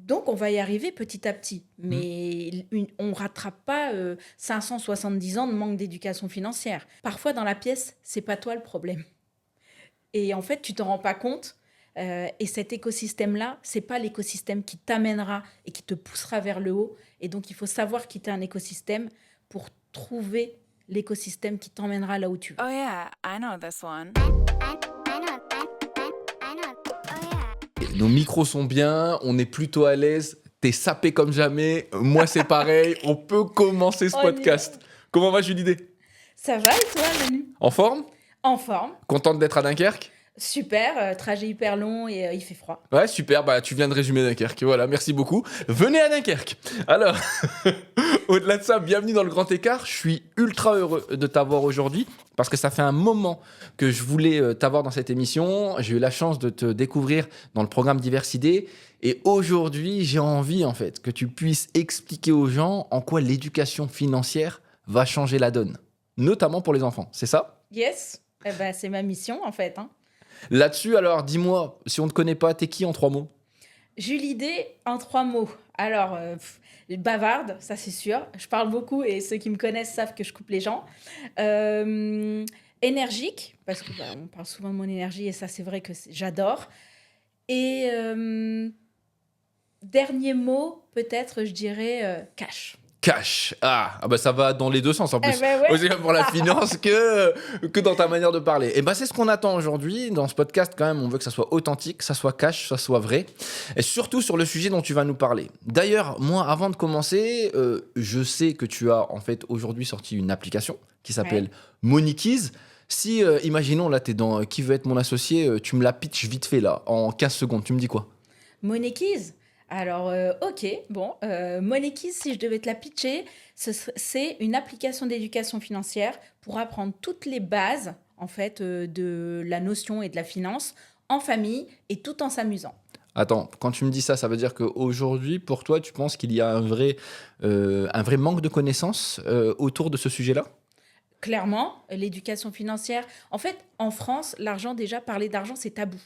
Donc, on va y arriver petit à petit. Mais on ne rattrape pas 570 ans de manque d'éducation financière. Parfois, dans la pièce, c'est pas toi le problème. Et en fait, tu t'en rends pas compte. Et cet écosystème-là, c'est pas l'écosystème qui t'amènera et qui te poussera vers le haut. Et donc, il faut savoir quitter un écosystème pour trouver l'écosystème qui t'emmènera là où tu veux. Oh yeah, I know this one. Nos micros sont bien, on est plutôt à l'aise, t'es sapé comme jamais, moi c'est pareil, on peut commencer ce On y podcast. Comment va Julie D? Ça va et toi, Manu? En forme? En forme. Contente d'être à Dunkerque? Super, trajet hyper long et il fait froid. Ouais, super, bah tu viens de résumer Dunkerque, voilà, merci beaucoup. Venez à Dunkerque. Alors, au-delà de ça, bienvenue dans le Grand Écart, je suis ultra heureux de t'avoir aujourd'hui, parce que ça fait un moment que je voulais t'avoir dans cette émission, j'ai eu la chance de te découvrir dans le programme Diverses Idées, et aujourd'hui, j'ai envie en fait que tu puisses expliquer aux gens en quoi l'éducation financière va changer la donne, notamment pour les enfants, c'est ça? Yes, c'est ma mission en fait. Là-dessus, alors dis-moi, si on ne te connaît pas, t'es qui en 3 mots? Julie D en 3 mots. Alors, bavarde, ça c'est sûr. Je parle beaucoup et ceux qui me connaissent savent que je coupe les gens. Énergique, parce que on parle souvent de mon énergie et ça c'est vrai que j'adore. Et dernier mot, peut-être, je dirais cash. Cash. Ah bah ça va dans les deux sens en plus. Ouais. Aussi bien pour la finance que dans ta manière de parler. Et c'est ce qu'on attend aujourd'hui. Dans ce podcast, quand même, on veut que ça soit authentique, que ça soit cash, que ça soit vrai. Et surtout sur le sujet dont tu vas nous parler. D'ailleurs, moi, avant de commencer, je sais que tu as en fait aujourd'hui sorti une application qui s'appelle Moneykeys. Si, imaginons, là, t'es dans Qui veut être mon associé, tu me la pitches vite fait là, en 15 secondes. Tu me dis quoi? Moneykeys. Alors, ok, bon, Moneykeys, si je devais te la pitcher, c'est une application d'éducation financière pour apprendre toutes les bases, en fait, de la notion et de la finance en famille et tout en s'amusant. Attends, quand tu me dis ça, ça veut dire qu'aujourd'hui, pour toi, tu penses qu'il y a un vrai manque de connaissances autour de ce sujet-là? Clairement, l'éducation financière, en fait, en France, l'argent, déjà, parler d'argent, c'est tabou.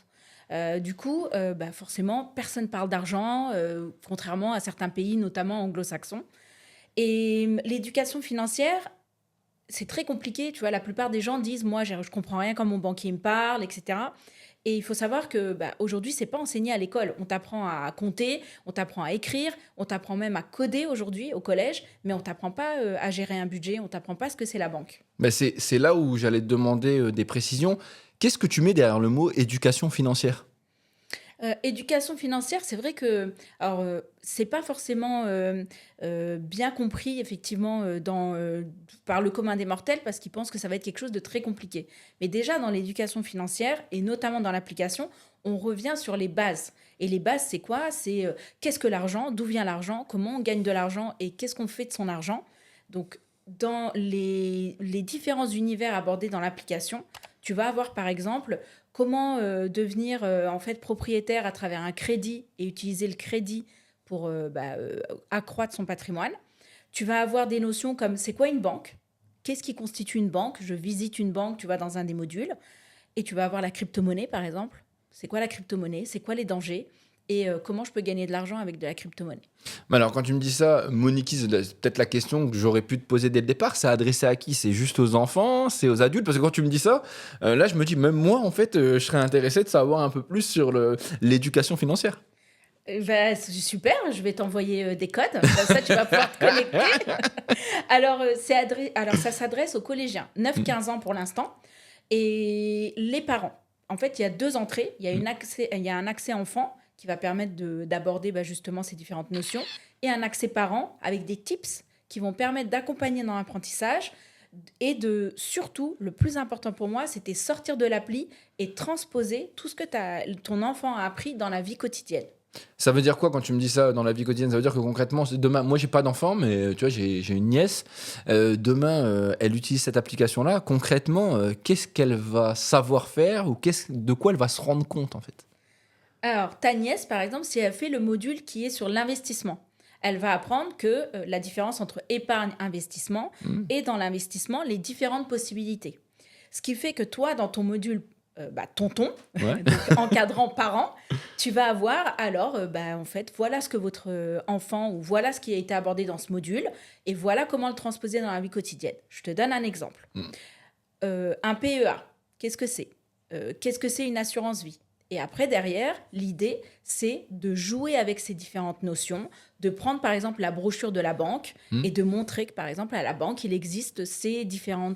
Du coup, forcément, personne ne parle d'argent, contrairement à certains pays, notamment anglo-saxons. Et l'éducation financière, c'est très compliqué. Tu vois, la plupart des gens disent, moi, je ne comprends rien quand mon banquier me parle, etc. Et il faut savoir que aujourd'hui, ce n'est pas enseigné à l'école. On t'apprend à compter, on t'apprend à écrire, on t'apprend même à coder aujourd'hui au collège, mais on ne t'apprend pas à gérer un budget, on ne t'apprend pas ce que c'est la banque. C'est là où j'allais te demander des précisions. Qu'est-ce que tu mets derrière le mot éducation financière? Éducation financière, c'est vrai que c'est pas forcément bien compris effectivement par le commun des mortels parce qu'ils pensent que ça va être quelque chose de très compliqué. Mais déjà dans l'éducation financière et notamment dans l'application, on revient sur les bases. Et les bases, c'est quoi? C'est qu'est-ce que l'argent? D'où vient l'argent? Comment on gagne de l'argent? Et qu'est-ce qu'on fait de son argent? Donc dans les différents univers abordés dans l'application, tu vas avoir par exemple comment devenir en fait propriétaire à travers un crédit et utiliser le crédit pour accroître son patrimoine. Tu vas avoir des notions comme c'est quoi une banque? Qu'est-ce qui constitue une banque? Je visite une banque, tu vas dans un des modules. Et tu vas avoir la crypto-monnaie par exemple. C'est quoi la crypto-monnaie? C'est quoi les dangers? Et comment je peux gagner de l'argent avec de la crypto-monnaie? Mais alors, quand tu me dis ça, Moneykeys, c'est peut-être la question que j'aurais pu te poser dès le départ. C'est adressé à qui? C'est juste aux enfants? C'est aux adultes? Parce que quand tu me dis ça, là, je me dis, même moi, en fait, je serais intéressé de savoir un peu plus sur l'éducation financière. C'est super, je vais t'envoyer des codes. Comme ça, tu vas pouvoir te connecter. Alors, ça s'adresse aux collégiens, 9-15 ans pour l'instant, et les parents. En fait, il y a 2 entrées. Il y a un accès enfant qui va permettre d'aborder justement ces différentes notions, et un accès parent avec des tips qui vont permettre d'accompagner dans l'apprentissage et surtout, le plus important pour moi, c'était sortir de l'appli et transposer tout ce que ton enfant a appris dans la vie quotidienne. Ça veut dire quoi quand tu me dis ça dans la vie quotidienne? Ça veut dire que concrètement, demain, moi j'ai pas d'enfant, mais tu vois, j'ai une nièce. Demain, elle utilise cette application-là. Concrètement, qu'est-ce qu'elle va savoir faire ou de quoi elle va se rendre compte en fait? Alors, ta nièce, par exemple, si elle fait le module qui est sur l'investissement, elle va apprendre que la différence entre épargne et investissement et dans l'investissement, les différentes possibilités. Ce qui fait que toi, dans ton module tonton, Ouais. donc encadrant parent, tu vas avoir alors, en fait, voilà ce que votre enfant ou voilà ce qui a été abordé dans ce module et voilà comment le transposer dans la vie quotidienne. Je te donne un exemple. Mm. Un PEA, qu'est-ce que c'est? Qu'est-ce que c'est une assurance vie? Et après, derrière, l'idée, c'est de jouer avec ces différentes notions, de prendre par exemple la brochure de la banque Mm. et de montrer que par exemple à la banque, il existe ces différents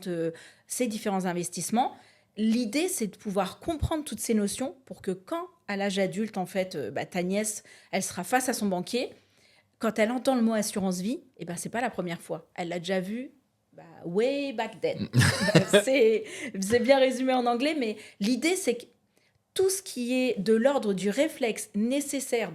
investissements. L'idée, c'est de pouvoir comprendre toutes ces notions pour que quand, à l'âge adulte, en fait, ta nièce, elle sera face à son banquier, quand elle entend le mot assurance vie, c'est pas la première fois. Elle l'a déjà vu way back then. C'est bien résumé en anglais, mais l'idée, c'est que tout ce qui est de l'ordre du réflexe nécessaire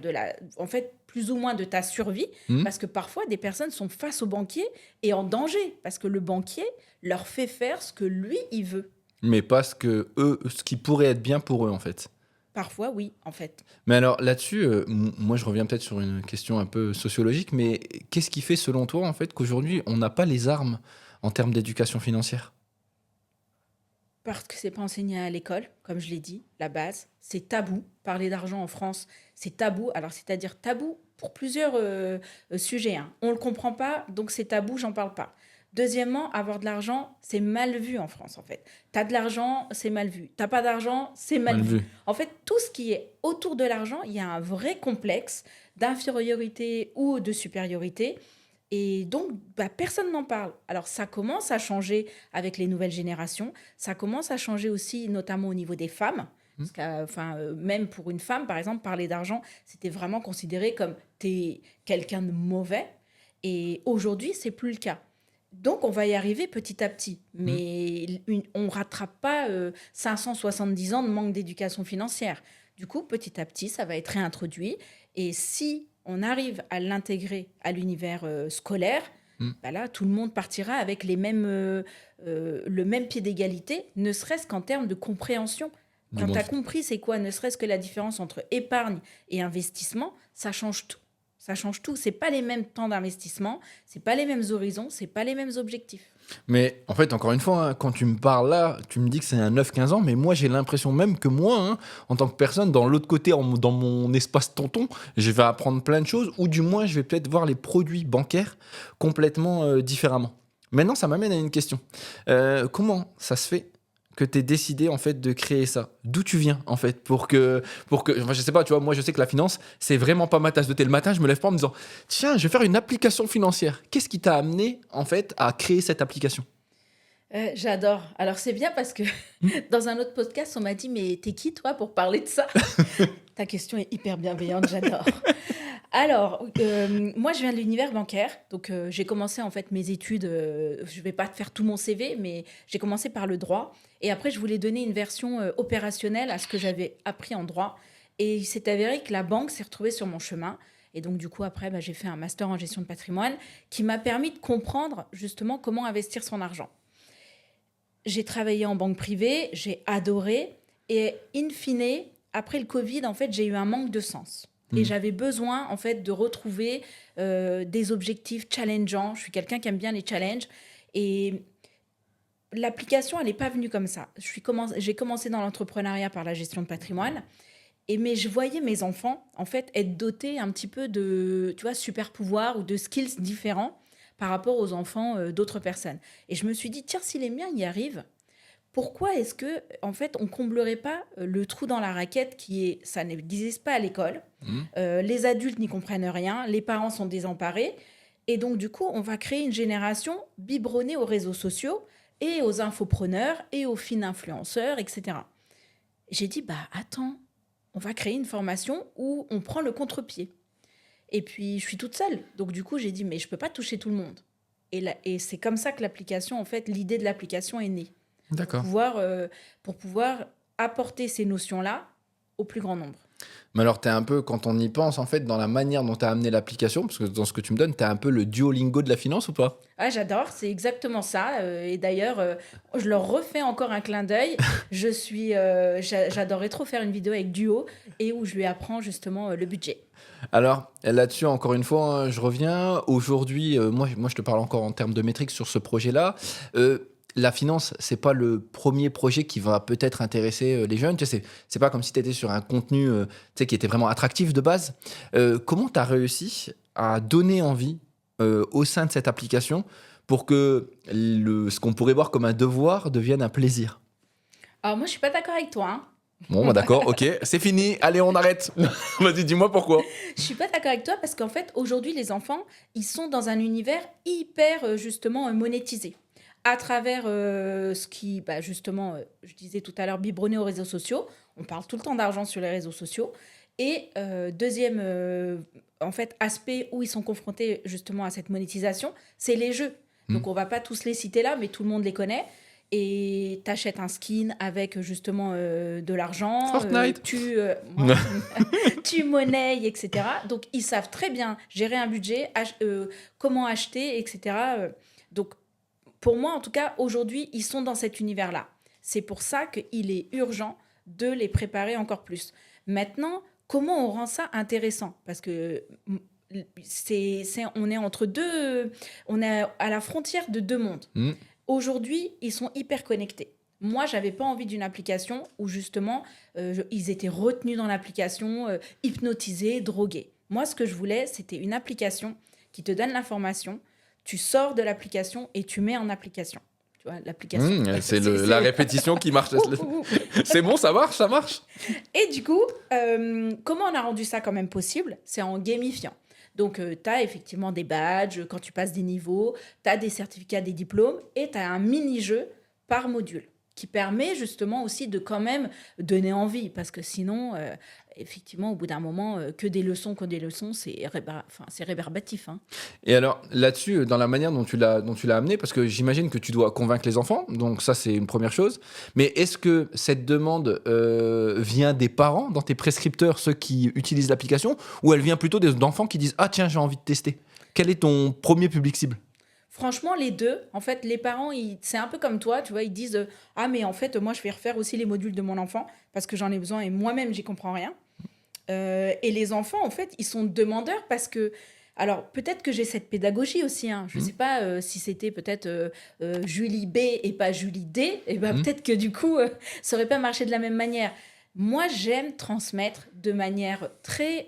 en fait, plus ou moins de ta survie, Mm. parce que parfois, des personnes sont face au banquier et en danger, parce que le banquier leur fait faire ce que lui, il veut. Mais pas ce qui pourrait être bien pour eux, en fait. Parfois, oui, en fait. Mais alors là-dessus, moi je reviens peut-être sur une question un peu sociologique, mais qu'est-ce qui fait selon toi en fait qu'aujourd'hui on n'a pas les armes en termes d'éducation financière? Parce que c'est pas enseigné à l'école, comme je l'ai dit, la base. C'est tabou. Parler d'argent en France, c'est tabou. Alors, c'est-à-dire tabou pour plusieurs sujets. Hein. On le comprend pas, donc c'est tabou, j'en parle pas. Deuxièmement, avoir de l'argent, c'est mal vu en France, en fait. T'as de l'argent, c'est mal vu. T'as pas d'argent, c'est mal Mal vu. vu. En fait, tout ce qui est autour de l'argent, il y a un vrai complexe d'infériorité ou de supériorité. Et donc, personne n'en parle. Alors, ça commence à changer avec les nouvelles générations. Ça commence à changer aussi, notamment au niveau des femmes. Parce que, même pour une femme, par exemple, parler d'argent, c'était vraiment considéré comme t'es quelqu'un de mauvais. Et aujourd'hui, c'est plus le cas. Donc, on va y arriver petit à petit. Mais on ne rattrape pas 570 ans de manque d'éducation financière. Du coup, petit à petit, ça va être réintroduit. Et si on arrive à l'intégrer à l'univers scolaire, là, tout le monde partira avec le même pied d'égalité, ne serait-ce qu'en termes de compréhension. Du Quand tu monde. as compris c'est quoi, ne serait-ce que la différence entre épargne et investissement, ça change tout. Ça change tout. C'est pas les mêmes temps d'investissement, c'est pas les mêmes horizons, c'est pas les mêmes objectifs. Mais en fait, encore une fois, hein, quand tu me parles là, tu me dis que c'est un 9-15 ans, mais moi j'ai l'impression même que moi, hein, en tant que personne, dans l'autre côté, dans mon espace tonton, je vais apprendre plein de choses, ou du moins je vais peut-être voir les produits bancaires complètement différemment. Maintenant, ça m'amène à une question. Comment ça se fait que tu aies décidé en fait de créer ça? D'où tu viens en fait enfin, je sais pas, tu vois, moi je sais que la finance, c'est vraiment pas ma tasse de thé. Le matin, je me lève pas en me disant tiens, je vais faire une application financière. Qu'est-ce qui t'a amené en fait à créer cette application? J'adore. Alors c'est bien parce que dans un autre podcast, on m'a dit mais t'es qui toi pour parler de ça? Ta question est hyper bienveillante, j'adore. Alors, moi, je viens de l'univers bancaire. Donc, j'ai commencé en fait mes études. Je ne vais pas te faire tout mon CV, mais j'ai commencé par le droit. Et après, je voulais donner une version opérationnelle à ce que j'avais appris en droit. Et il s'est avéré que la banque s'est retrouvée sur mon chemin. Et donc, du coup, après, j'ai fait un master en gestion de patrimoine qui m'a permis de comprendre justement comment investir son argent. J'ai travaillé en banque privée, j'ai adoré. Et in fine, après le Covid, en fait, j'ai eu un manque de sens. Et j'avais besoin, en fait, de retrouver des objectifs challengeants. Je suis quelqu'un qui aime bien les challenges. Et l'application, elle n'est pas venue comme ça. J'ai commencé dans l'entrepreneuriat par la gestion de patrimoine. Mais je voyais mes enfants, en fait, être dotés un petit peu de, tu vois, super pouvoirs ou de skills différents par rapport aux enfants d'autres personnes. Et je me suis dit, tiens, si les miens y arrivent, pourquoi est-ce que, en fait, on comblerait pas le trou dans la raquette ça n'existe pas à l'école. Les adultes n'y comprennent rien, les parents sont désemparés. Et donc, du coup, on va créer une génération biberonnée aux réseaux sociaux et aux infopreneurs et aux influenceurs, etc. J'ai dit, attends, on va créer une formation où on prend le contre-pied. Et puis, je suis toute seule. Donc, du coup, j'ai dit, mais je peux pas toucher tout le monde. Et c'est comme ça que l'application, en fait, l'idée de l'application est née. D'accord. Pour pouvoir apporter ces notions-là au plus grand nombre. Mais alors, t'es un peu, quand on y pense, en fait, dans la manière dont tu as amené l'application, parce que dans ce que tu me donnes, tu es un peu le Duolingo de la finance ou pas? Ah, j'adore, c'est exactement ça. Et d'ailleurs, je leur refais encore un clin d'œil. J'adorerais trop faire une vidéo avec Duo et où je lui apprends justement le budget. Alors, là-dessus, encore une fois, hein, je reviens. Aujourd'hui, moi, je te parle encore en termes de métriques sur ce projet-là. la finance, c'est pas le premier projet qui va peut-être intéresser les jeunes. Tu sais, c'est pas comme si tu étais sur un contenu tu sais, qui était vraiment attractif de base. Comment tu as réussi à donner envie au sein de cette application pour que ce qu'on pourrait voir comme un devoir devienne un plaisir? Alors moi, je suis pas d'accord avec toi, hein. Bon, bah d'accord, ok, c'est fini, allez, on arrête. Vas-y, dis-moi pourquoi. Je suis pas d'accord avec toi parce qu'en fait, aujourd'hui, les enfants, ils sont dans un univers hyper, justement, monétisé. À travers ce qui, bah, justement, je disais tout à l'heure, biberonné aux réseaux sociaux. On parle tout le temps d'argent sur les réseaux sociaux. Et deuxième, en fait, aspect où ils sont confrontés justement à cette monétisation, c'est les jeux. Hmm. Donc, on va pas tous les citer là, mais tout le monde les connaît. Et tu achètes un skin avec justement de l'argent, Fortnite. ouais, tu monnaies, etc. Donc, ils savent très bien gérer un budget, comment acheter, etc. Donc, pour moi, en tout cas, aujourd'hui, ils sont dans cet univers-là. C'est pour ça qu'il est urgent de les préparer encore plus. Maintenant, comment on rend ça intéressant? Parce que on est entre deux, on est à la frontière de deux mondes. Hmm. Aujourd'hui, ils sont hyper connectés. Moi, j'avais pas envie d'une application où justement, ils étaient retenus dans l'application, hypnotisés, drogués. Moi, ce que je voulais, c'était une application qui te donne l'information, tu sors de l'application et tu mets en application. Tu vois, l'application. C'est la répétition qui marche. Ouh. C'est bon, ça marche, ça marche. Et du coup, comment on a rendu ça quand même possible? C'est en gamifiant. Donc, tu as effectivement des badges quand tu passes des niveaux, tu as des certificats, des diplômes, et tu as un mini-jeu par module qui permet justement aussi de quand même donner envie. Parce que sinon, effectivement, au bout d'un moment, que des leçons, c'est rébarbatif, hein. Et alors, là-dessus, dans la manière dont tu l'as amené, parce que j'imagine que tu dois convaincre les enfants, donc ça, c'est une première chose. Mais est-ce que cette demande vient des parents, dans tes prescripteurs, ceux qui utilisent l'application, ou elle vient plutôt d'enfants qui disent « Ah tiens, j'ai envie de tester ». Quel est ton premier public cible? Franchement, les deux. En fait, les parents, c'est un peu comme toi, tu vois, ils disent ah, mais en fait, moi, je vais refaire aussi les modules de mon enfant parce que j'en ai besoin et moi-même, j'y comprends rien. Et les enfants, en fait, ils sont demandeurs parce que. Alors, peut-être que j'ai cette pédagogie aussi, hein. Je ne sais pas si c'était peut-être Julie B et pas Julie D. Et ben, peut-être que du coup, ça n'aurait pas marché de la même manière. Moi, j'aime transmettre de manière très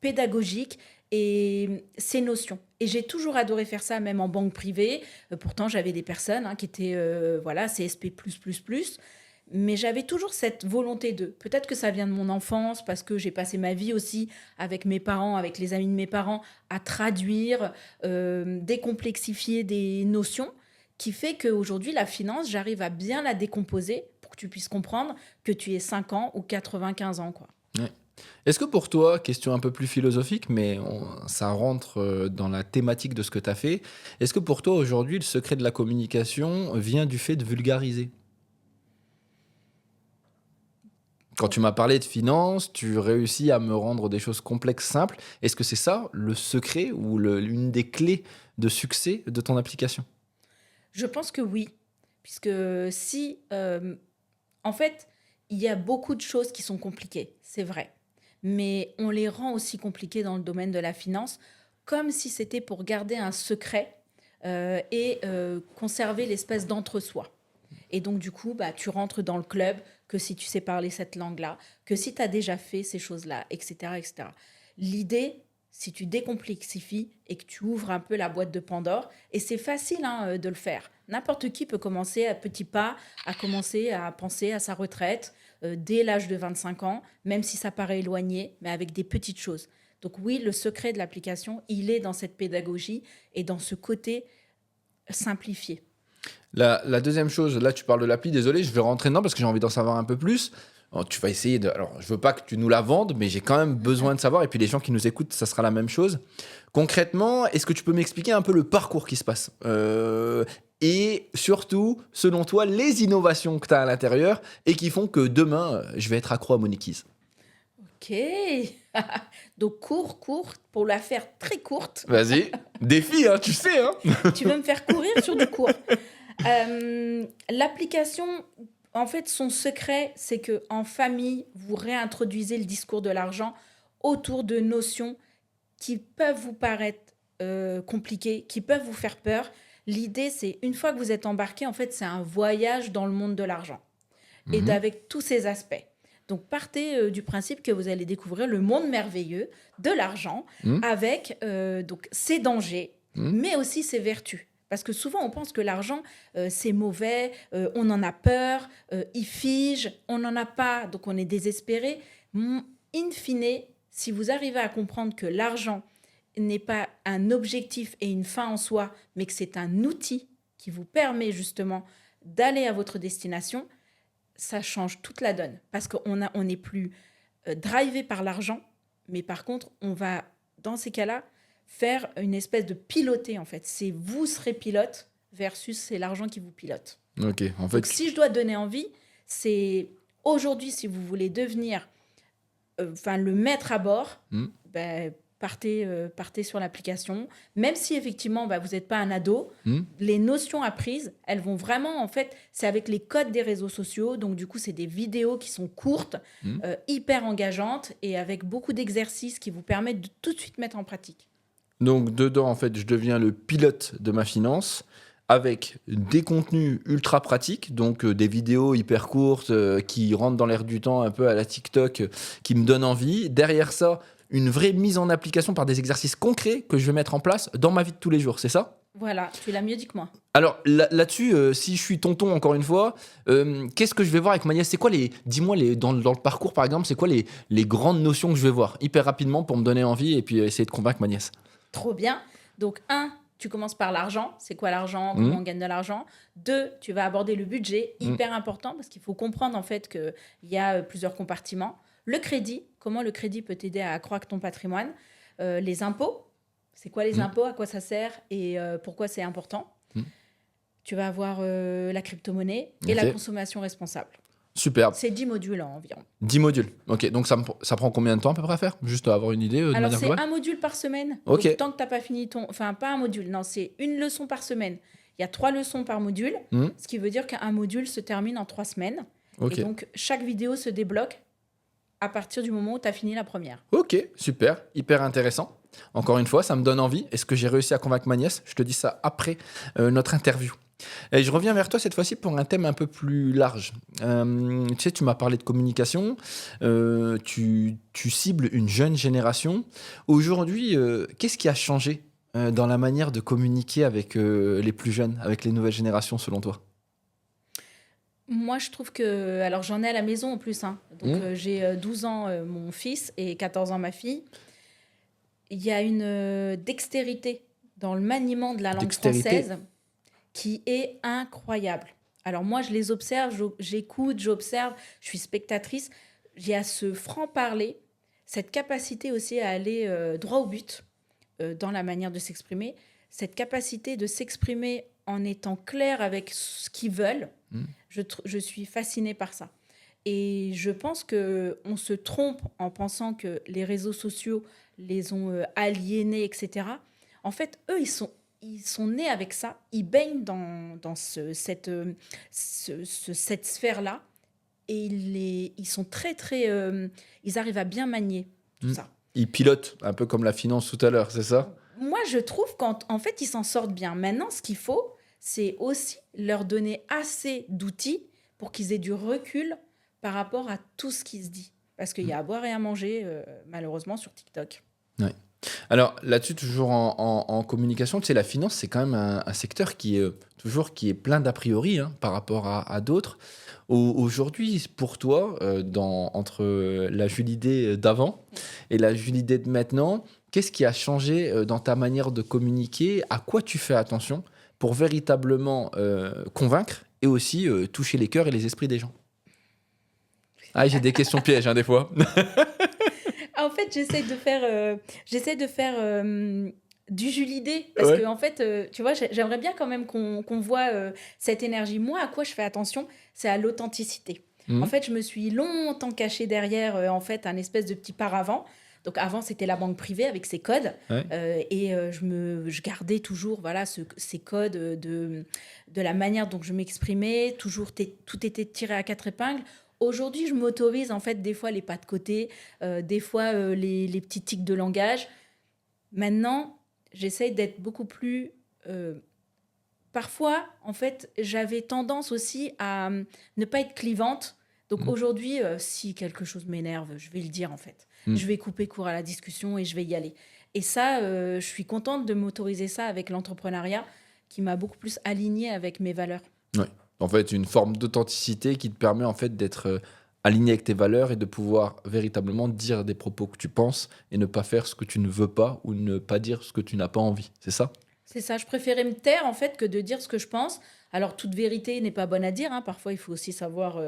pédagogique et ces notions. Et j'ai toujours adoré faire ça, même en banque privée. Pourtant, j'avais des personnes qui étaient voilà, CSP++. Mais j'avais toujours cette volonté de. Peut-être que ça vient de mon enfance, parce que j'ai passé ma vie aussi avec mes parents, avec les amis de mes parents, à traduire, décomplexifier des notions, qui fait qu'aujourd'hui, la finance, j'arrive à bien la décomposer pour que tu puisses comprendre que tu aies 5 ans ou 95 ans, quoi. Ouais. Est-ce que pour toi, question un peu plus philosophique, mais ça rentre dans la thématique de ce que tu as fait, est-ce que pour toi aujourd'hui, le secret de la communication vient du fait de vulgariser? Quand tu m'as parlé de finance, tu réussis à me rendre des choses complexes simples. Est-ce que c'est ça le secret ou l'une des clés de succès de ton application? Je pense que oui, puisque si, en fait, il y a beaucoup de choses qui sont compliquées, c'est vrai, mais on les rend aussi compliquées dans le domaine de la finance, comme si c'était pour garder un secret et conserver l'espèce d'entre-soi. Et donc, du coup, bah, tu rentres dans le club que si tu sais parler cette langue-là, que si tu as déjà fait ces choses-là, etc., etc. L'idée, si tu décomplexifies et que tu ouvres un peu la boîte de Pandore, et c'est facile de le faire. N'importe qui peut commencer à petits pas, à commencer à penser à sa retraite dès l'âge de 25 ans, même si ça paraît éloigné, mais avec des petites choses. Donc oui, le secret de l'application, il est dans cette pédagogie et dans ce côté simplifié. La deuxième chose, là tu parles de l'appli, désolé, je vais rentrer dedans parce que j'ai envie d'en savoir un peu plus. Alors, tu vas essayer de... Alors, je veux pas que tu nous la vendes, mais j'ai quand même besoin de savoir. Et puis les gens qui nous écoutent, ça sera la même chose. Concrètement, est-ce que tu peux m'expliquer un peu le parcours qui se passe et surtout, selon toi, les innovations que tu as à l'intérieur et qui font que demain, je vais être accro à Monikeys. Ok. Donc court, pour la faire très courte. Vas-y, défi, hein, tu sais. Hein. Tu veux me faire courir sur du court. L'application, en fait, son secret, c'est que en famille, vous réintroduisez le discours de l'argent autour de notions qui peuvent vous paraître compliquées, qui peuvent vous faire peur. L'idée, c'est une fois que vous êtes embarqué, en fait, c'est un voyage dans le monde de l'argent et Mhm. avec tous ses aspects. Donc, partez du principe que vous allez découvrir le monde merveilleux de l'argent Mhm. avec donc ses dangers, Mhm. mais aussi ses vertus. Parce que souvent, on pense que l'argent, c'est mauvais, on en a peur, il fige, on n'en a pas, donc on est désespéré. In fine, si vous arrivez à comprendre que l'argent n'est pas un objectif et une fin en soi, mais que c'est un outil qui vous permet justement d'aller à votre destination, ça change toute la donne. Parce on n'est plus drivé par l'argent, mais par contre, on va, dans ces cas-là, faire une espèce de piloter, en fait. C'est vous serez pilote versus c'est l'argent qui vous pilote. Ok, en Donc, fait, si je dois donner envie, c'est aujourd'hui, si vous voulez devenir le mettre à bord, hmm, ben, partez sur l'application. Même si effectivement, vous n'êtes pas un ado, hmm. les notions apprises, elles vont vraiment, en fait, c'est avec les codes des réseaux sociaux. Donc, du coup, c'est des vidéos qui sont courtes, Hmm. hyper engageantes et avec beaucoup d'exercices qui vous permettent de tout de suite mettre en pratique. Donc dedans, en fait, je deviens le pilote de ma finance avec des contenus ultra pratiques, donc des vidéos hyper courtes qui rentrent dans l'air du temps un peu à la TikTok, qui me donnent envie. Derrière ça, une vraie mise en application par des exercices concrets que je vais mettre en place dans ma vie de tous les jours, c'est ça? Voilà, tu l'as mieux dit que moi. Alors là-dessus, si je suis tonton encore une fois, qu'est-ce que je vais voir avec ma nièce? C'est quoi dis-moi dans le parcours par exemple, c'est quoi les grandes notions que je vais voir hyper rapidement pour me donner envie et puis essayer de convaincre ma nièce? Trop bien. Donc, tu commences par l'argent. C'est quoi l'argent? Hmm. Comment on gagne de l'argent? 2, tu vas aborder le budget, Hmm. hyper important parce qu'il faut comprendre en fait qu'il y a plusieurs compartiments. Le crédit, comment le crédit peut t'aider à accroître ton patrimoine. Les impôts, c'est quoi les Hmm. impôts? À quoi ça sert? Et pourquoi c'est important? Hmm. Tu vas avoir la crypto-monnaie et la Ok. consommation responsable. Superbe. C'est 10 modules environ. 10 modules. Ok, donc ça prend combien de temps à peu près à faire? Juste à avoir une idée de Alors, manière c'est globale? un module par semaine. Ok. Donc, tant que tu n'as pas fini ton... Enfin, pas un module, non, c'est une leçon par semaine. Il y a 3 leçons par module, Hmm. ce qui veut dire qu'un module se termine en 3 semaines. Ok. Et donc, chaque vidéo se débloque à partir du moment où tu as fini la première. Ok, super, hyper intéressant. Encore une fois, ça me donne envie. Est-ce que j'ai réussi à convaincre ma nièce? Je te dis ça après notre interview. Et je reviens vers toi cette fois-ci pour un thème un peu plus large. Tu sais, tu m'as parlé de communication, tu cibles une jeune génération. Aujourd'hui, qu'est-ce qui a changé dans la manière de communiquer avec les plus jeunes, avec les nouvelles générations selon toi? Moi, je trouve que... Alors, j'en ai à la maison en plus. Hein. Donc, Mmh. j'ai 12 ans mon fils et 14 ans ma fille. Il y a une dextérité dans le maniement de la langue Dextérité. française qui est incroyable. Alors moi, je les observe, j'écoute, j'observe, je suis spectatrice. J'ai à ce franc-parler, cette capacité aussi à aller droit au but dans la manière de s'exprimer, cette capacité de s'exprimer en étant clair avec ce qu'ils veulent. Mm. Je suis fascinée par ça. Et je pense qu'on se trompe en pensant que les réseaux sociaux les ont aliénés, etc. En fait, eux, ils sont nés avec ça, ils baignent dans cette sphère-là, et ils sont très, très... ils arrivent à bien manier tout Mm. ça. Ils pilotent, un peu comme la finance tout à l'heure, c'est ça? Moi, je trouve qu'en fait, ils s'en sortent bien. Maintenant, ce qu'il faut, c'est aussi leur donner assez d'outils pour qu'ils aient du recul par rapport à tout ce qui se dit. Parce qu'il y a à boire et à manger, malheureusement, sur TikTok. Ouais. Alors là-dessus, toujours en communication, tu sais, la finance, c'est quand même un secteur qui est plein d'a priori hein, par rapport à d'autres. Aujourd'hui, pour toi, entre la Julidé d'avant et la Julidé de maintenant, qu'est-ce qui a changé dans ta manière de communiquer? À quoi tu fais attention pour véritablement convaincre et aussi toucher les cœurs et les esprits des gens? Ah, j'ai des questions pièges, hein, des fois. En fait, j'essaie de faire du Julidé. Parce Ouais. que, en fait, tu vois, j'aimerais bien quand même qu'on voit cette énergie. Moi, à quoi je fais attention, c'est à l'authenticité. Mhm. En fait, je me suis longtemps cachée derrière en fait, un espèce de petit paravent. Donc avant, c'était la banque privée avec ses codes. Ouais. Je gardais toujours voilà, ces codes de la manière dont je m'exprimais. Toujours, tout était tiré à 4 épingles. Aujourd'hui, je m'autorise en fait des fois les pas de côté, des fois les petits tics de langage. Maintenant, j'essaye d'être beaucoup plus parfois, en fait, j'avais tendance aussi à ne pas être clivante. Donc aujourd'hui, si quelque chose m'énerve, je vais le dire en fait. Je vais couper court à la discussion et je vais y aller. Et ça, je suis contente de m'autoriser ça avec l'entrepreneuriat qui m'a beaucoup plus alignée avec mes valeurs. Ouais. En fait, une forme d'authenticité qui te permet en fait d'être aligné avec tes valeurs et de pouvoir véritablement dire des propos que tu penses et ne pas faire ce que tu ne veux pas ou ne pas dire ce que tu n'as pas envie. C'est ça? C'est ça, je préférais me taire en fait que de dire ce que je pense. Alors toute vérité n'est pas bonne à dire, hein. Parfois il faut aussi savoir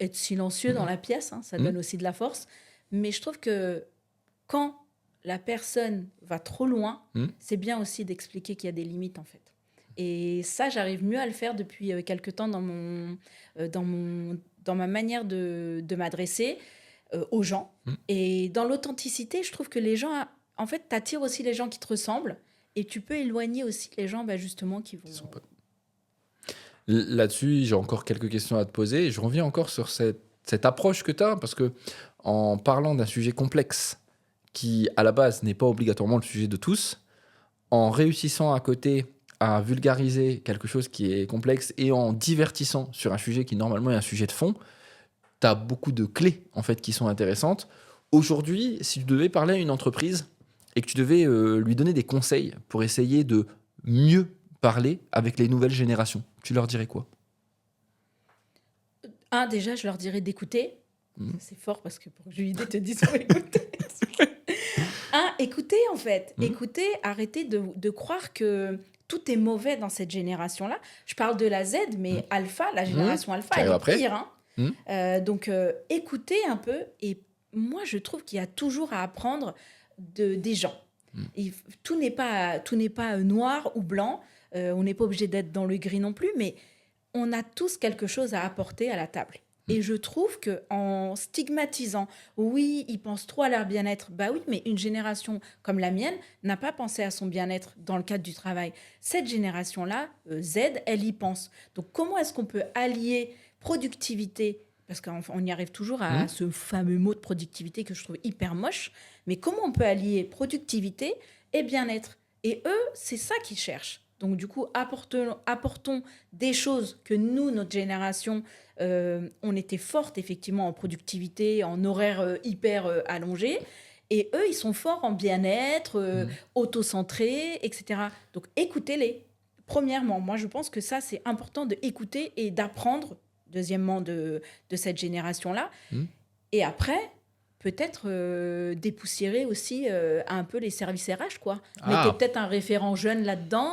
être silencieux dans la pièce, hein. Ça donne aussi de la force. Mais je trouve que quand la personne va trop loin, c'est bien aussi d'expliquer qu'il y a des limites en fait. Et ça, j'arrive mieux à le faire depuis quelque temps dans ma manière de m'adresser aux gens. Et dans l'authenticité, je trouve que les gens, en fait, t'attires aussi les gens qui te ressemblent. Et tu peux éloigner aussi les gens, justement, qui vont... Là-dessus, j'ai encore quelques questions à te poser. Je reviens encore sur cette approche que tu as, parce que en parlant d'un sujet complexe qui, à la base, n'est pas obligatoirement le sujet de tous, en réussissant à côté à vulgariser quelque chose qui est complexe et en divertissant sur un sujet qui, normalement, est un sujet de fond, tu as beaucoup de clés, en fait, qui sont intéressantes. Aujourd'hui, si tu devais parler à une entreprise et que tu devais lui donner des conseils pour essayer de mieux parler avec les nouvelles générations, tu leur dirais quoi? Déjà, je leur dirais d'écouter. C'est fort parce que pour Julie te dit faut écouter. Écoutez en fait. Écoutez, arrêtez de croire que tout est mauvais dans cette génération-là. Je parle de la Z, mais Alpha, la génération Alpha, elle est pire. Donc, écoutez un peu. Et moi, je trouve qu'il y a toujours à apprendre des gens. Et tout n'est pas noir ou blanc. On n'est pas obligé d'être dans le gris non plus, mais on a tous quelque chose à apporter à la table. Et je trouve qu'en stigmatisant, oui, ils pensent trop à leur bien-être, oui, mais une génération comme la mienne n'a pas pensé à son bien-être dans le cadre du travail. Cette génération-là, Z, elle y pense. Donc, comment est-ce qu'on peut allier productivité, parce qu'on y arrive toujours à ce fameux mot de productivité que je trouve hyper moche, mais comment on peut allier productivité et bien-être? Et eux, c'est ça qu'ils cherchent. Donc, du coup, apportons des choses que nous, notre génération, on était forte, effectivement, en productivité, en horaire hyper allongé. Et eux, ils sont forts en bien-être, auto-centrés, etc. Donc, écoutez-les. Premièrement, moi, je pense que ça, c'est important d'écouter et d'apprendre, deuxièmement, de cette génération-là. Et après... peut-être dépoussiérer aussi un peu les services RH, quoi. Mettez peut-être un référent jeune là-dedans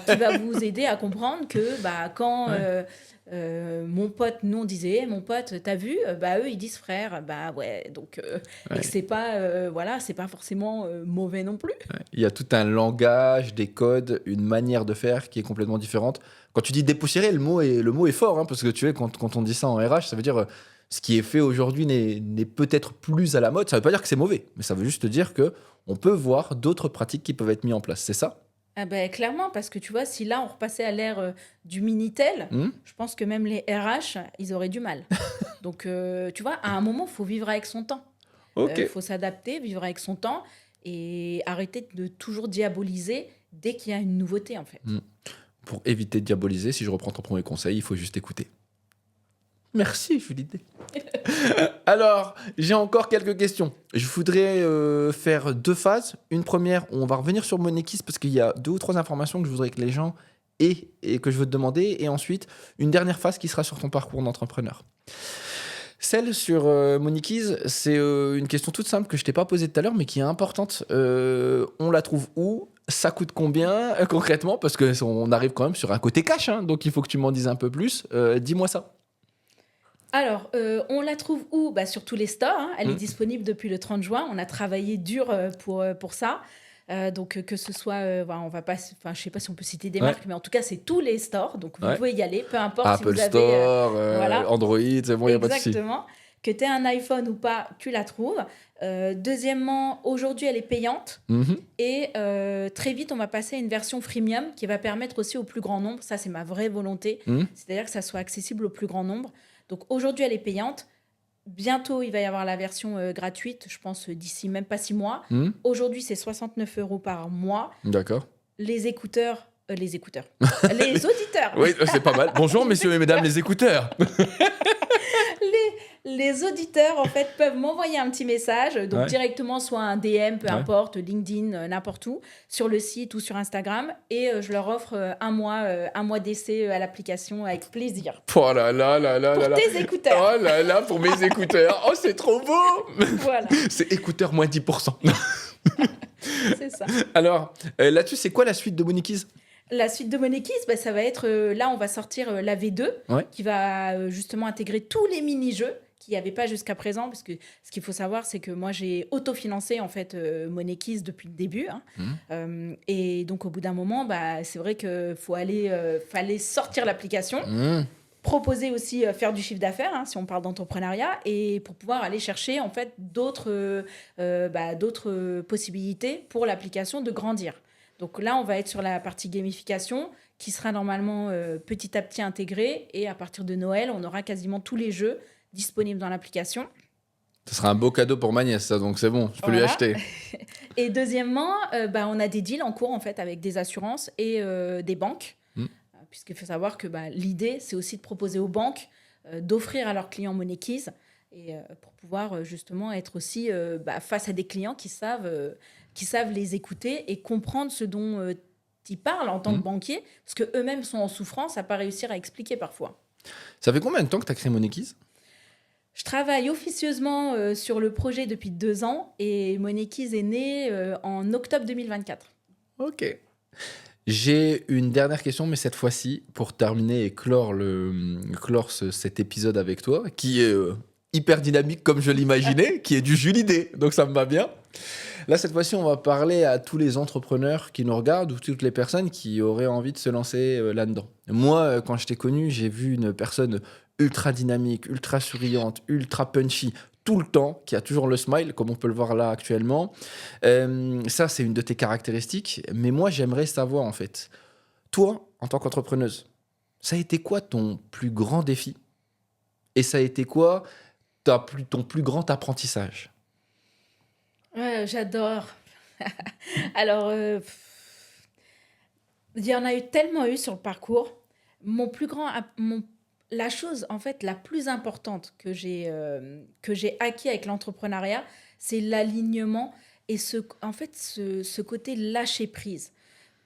qui va vous aider à comprendre que quand mon pote, nous on disait mon pote, t'as vu, eux ils disent frère, ouais, donc et que c'est pas c'est pas forcément mauvais non plus. Il y a tout un langage, des codes, une manière de faire qui est complètement différente. Quand tu dis dépoussiérer, le mot est fort, hein, parce que tu sais, quand on dit ça en RH, ça veut dire ce qui est fait aujourd'hui n'est peut-être plus à la mode. Ça ne veut pas dire que c'est mauvais, mais ça veut juste dire qu'on peut voir d'autres pratiques qui peuvent être mises en place. C'est ça? Clairement, parce que tu vois, si là on repassait à l'ère du Minitel, je pense que même les RH, ils auraient du mal. Donc, tu vois, à un moment, il faut vivre avec son temps. Il faut s'adapter, vivre avec son temps et arrêter de toujours diaboliser dès qu'il y a une nouveauté, en fait. Pour éviter de diaboliser, si je reprends ton premier conseil, il faut juste écouter. Merci, Julie. Alors, j'ai encore quelques questions. Je voudrais faire 2 phases. Une première, où on va revenir sur Monekis parce qu'il y a 2 ou 3 informations que je voudrais que les gens aient et que je veux te demander. Et ensuite, une dernière phase qui sera sur ton parcours d'entrepreneur. Celle sur Monekis, c'est une question toute simple que je t'ai pas posée tout à l'heure, mais qui est importante. On la trouve où? Ça coûte combien concrètement? Parce qu'on arrive quand même sur un côté cash, hein, donc il faut que tu m'en dises un peu plus. Dis-moi ça. Alors, on la trouve où? Sur tous les stores. Hein. Elle est disponible depuis le 30 juin. On a travaillé dur pour ça. Donc, que ce soit... on va pas... je sais pas si on peut citer des marques, mais en tout cas, c'est tous les stores. Donc, vous pouvez y aller, peu importe Apple si vous avez... Store, voilà. Android, c'est bon, il n'y a pas de souci. Exactement. Que tu aies un iPhone ou pas, tu la trouves. Deuxièmement, aujourd'hui, elle est payante. Et très vite, on va passer à une version freemium qui va permettre aussi au plus grand nombre. Ça, c'est ma vraie volonté. C'est-à-dire que ça soit accessible au plus grand nombre. Donc aujourd'hui, elle est payante. Bientôt, il va y avoir la version gratuite, je pense d'ici même pas 6 mois. Aujourd'hui, c'est 69 € par mois. D'accord. Les écouteurs, Les écouteurs. Les auditeurs. Oui, c'est pas mal. Bonjour, messieurs et mesdames, les écouteurs. Les auditeurs, en fait, peuvent m'envoyer un petit message, donc Ouais. directement, soit un DM, peu Ouais. importe, LinkedIn, n'importe où, sur le site ou sur Instagram, et je leur offre un mois d'essai à l'application avec plaisir. Oh là là là là Pour là là. tes écouteurs. Oh là là, pour mes écouteurs. Oh, c'est trop beau. Voilà, C'est écouteurs moins 10%. c'est ça. Alors, là-dessus, c'est quoi la suite de Monikiz? La suite de Money Kiss, bah, ça va être... là, on va sortir la V2, Ouais. qui va justement intégrer tous les mini-jeux qu'il n'y avait pas jusqu'à présent, parce que ce qu'il faut savoir, c'est que moi, j'ai autofinancé, en fait, Money Kiss depuis le début. Hein. Et donc, au bout d'un moment, bah, c'est vrai qu'il fallait sortir l'application, proposer aussi faire du chiffre d'affaires, hein, si on parle d'entrepreneuriat, et pour pouvoir aller chercher, en fait, d'autres possibilités pour l'application de grandir. Donc là, on va être sur la partie gamification qui sera normalement petit à petit intégrée. Et à partir de Noël, on aura quasiment tous les jeux disponibles dans l'application. Ce sera un beau cadeau pour ma nièce, ça, donc c'est bon, je peux lui Voilà. acheter. Et deuxièmement, on a des deals en cours en fait, avec des assurances et des banques. Puisqu'il faut savoir que l'idée, c'est aussi de proposer aux banques d'offrir à leurs clients Money Keys et pour pouvoir justement être aussi face à des clients qui savent les écouter et comprendre ce dont ils parlent en tant que banquier, parce qu'eux-mêmes sont en souffrance à ne pas réussir à expliquer parfois. Ça fait combien de temps que tu as créé Monikiz? Je travaille officieusement sur le projet depuis 2 ans et Money Keys est né en octobre 2024. Ok. J'ai une dernière question, mais cette fois-ci, pour terminer et clore cet épisode avec toi, qui est hyper dynamique comme je l'imaginais, qui est du jus d'idées, donc ça me va bien. Là, cette fois-ci, on va parler à tous les entrepreneurs qui nous regardent ou toutes les personnes qui auraient envie de se lancer là-dedans. Moi, quand je t'ai connu, j'ai vu une personne ultra dynamique, ultra souriante, ultra punchy, tout le temps, qui a toujours le smile, comme on peut le voir là actuellement. Ça, c'est une de tes caractéristiques. Mais moi, j'aimerais savoir, en fait, toi, en tant qu'entrepreneuse, ça a été quoi ton plus grand défi? Et ça a été quoi ton plus grand apprentissage? Ouais, j'adore. Alors, il y en a eu tellement eu sur le parcours. La chose, en fait, la plus importante que j'ai acquis avec l'entrepreneuriat, c'est l'alignement et ce côté lâcher prise.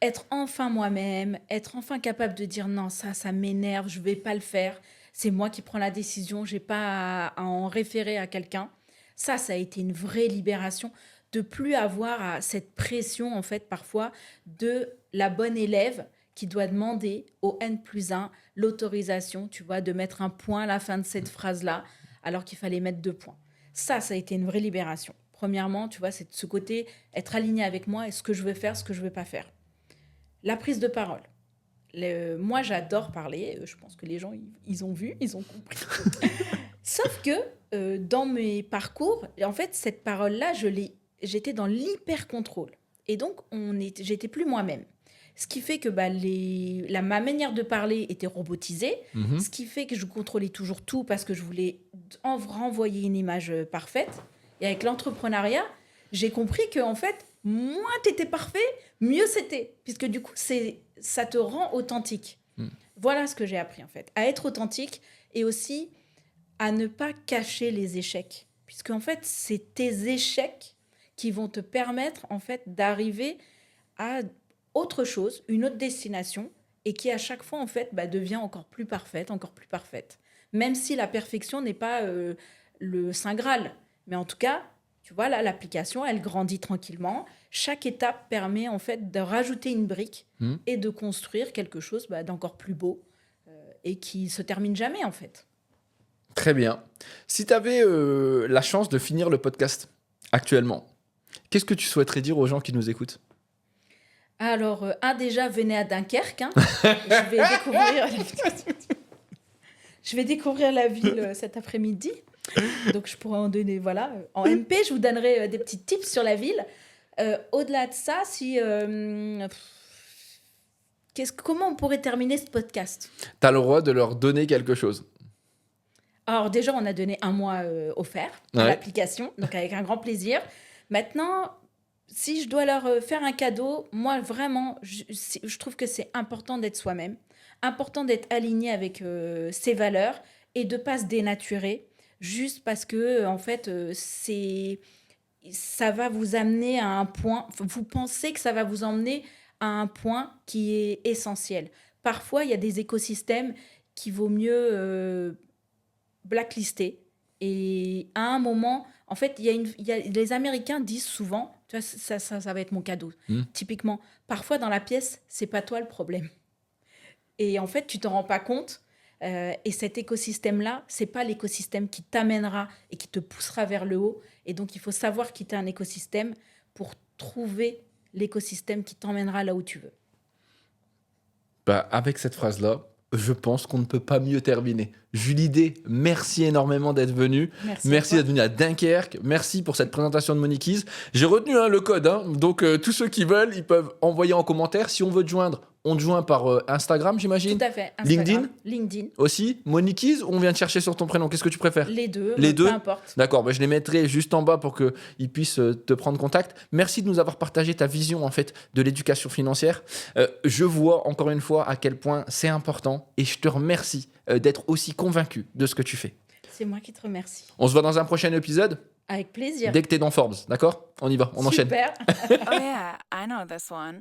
Être enfin moi-même, être enfin capable de dire non, ça m'énerve, je vais pas le faire. C'est moi qui prends la décision, j'ai pas à en référer à quelqu'un. Ça a été une vraie libération de plus avoir cette pression, en fait, parfois, de la bonne élève qui doit demander au N+1 l'autorisation, tu vois, de mettre un point à la fin de cette phrase-là, alors qu'il fallait mettre 2 points. Ça a été une vraie libération. Premièrement, tu vois, c'est de ce côté, être aligné avec moi et ce que je veux faire, ce que je veux pas faire. La prise de parole. Moi, j'adore parler. Je pense que les gens, ils ont vu, ils ont compris. Sauf que dans mes parcours, en fait, cette parole-là, j'étais dans l'hyper-contrôle. Et donc, j'étais plus moi-même. Ce qui fait que ma manière de parler était robotisée. Ce qui fait que je contrôlais toujours tout parce que je voulais renvoyer une image parfaite. Et avec l'entrepreneuriat, j'ai compris que, en fait, moins tu étais parfait, mieux c'était. Puisque du coup, ça te rend authentique. Voilà ce que j'ai appris, en fait. À être authentique et aussi à ne pas cacher les échecs. Puisque, en fait, c'est tes échecs qui vont te permettre, en fait, d'arriver à autre chose, une autre destination, et qui, à chaque fois, en fait, devient encore plus parfaite. Même si la perfection n'est pas le Saint Graal. Mais en tout cas, tu vois, là, l'application, elle grandit tranquillement. Chaque étape permet, en fait, de rajouter une brique et de construire quelque chose d'encore plus beau et qui se termine jamais, en fait. Très bien. Si tu avais la chance de finir le podcast actuellement, qu'est-ce que tu souhaiterais dire aux gens qui nous écoutent? Alors, déjà, venez à Dunkerque. Hein. Je vais découvrir la ville cet après-midi. Donc, je pourrais en donner, voilà. En MP, je vous donnerai des petits tips sur la ville. Au-delà de ça, comment on pourrait terminer ce podcast? Tu as le droit de leur donner quelque chose. Alors, déjà, on a donné 1 mois offert à l'application, donc avec un grand plaisir. Maintenant, si je dois leur faire un cadeau, moi vraiment, je trouve que c'est important d'être soi-même, important d'être aligné avec ses valeurs et de pas se dénaturer juste parce que en fait ça va vous amener à un point, vous pensez que ça va vous emmener à un point qui est essentiel. Parfois, il y a des écosystèmes qu'il vaut mieux blacklister. Et à un moment, en fait, les Américains disent souvent, tu vois, ça va être mon cadeau. Typiquement, parfois dans la pièce, c'est pas toi le problème. Et en fait, tu t'en rends pas compte. Et cet écosystème-là, c'est pas l'écosystème qui t'amènera et qui te poussera vers le haut. Et donc, il faut savoir quitter un écosystème pour trouver l'écosystème qui t'emmènera là où tu veux. Bah, avec cette phrase-là, je pense qu'on ne peut pas mieux terminer. Julie D, merci énormément d'être venue. Merci d'être venue à Dunkerque. Merci pour cette présentation de Monikies. J'ai retenu le code, donc tous ceux qui veulent, ils peuvent envoyer en commentaire. Si on veut te joindre, on te joint par Instagram, j'imagine. Tout à fait. Instagram, LinkedIn aussi. Monikies, on vient te chercher sur ton prénom. Qu'est-ce que tu préfères? Les deux, peu importe. D'accord, je les mettrai juste en bas pour qu'ils puissent te prendre contact. Merci de nous avoir partagé ta vision en fait de l'éducation financière. Je vois encore une fois à quel point c'est important et je te remercie d'être aussi convaincu de ce que tu fais. C'est moi qui te remercie. On se voit dans un prochain épisode. Avec plaisir. Dès que t'es dans Forbes, d'accord? On y va, on enchaîne. Super. Oh, yeah, I know this one.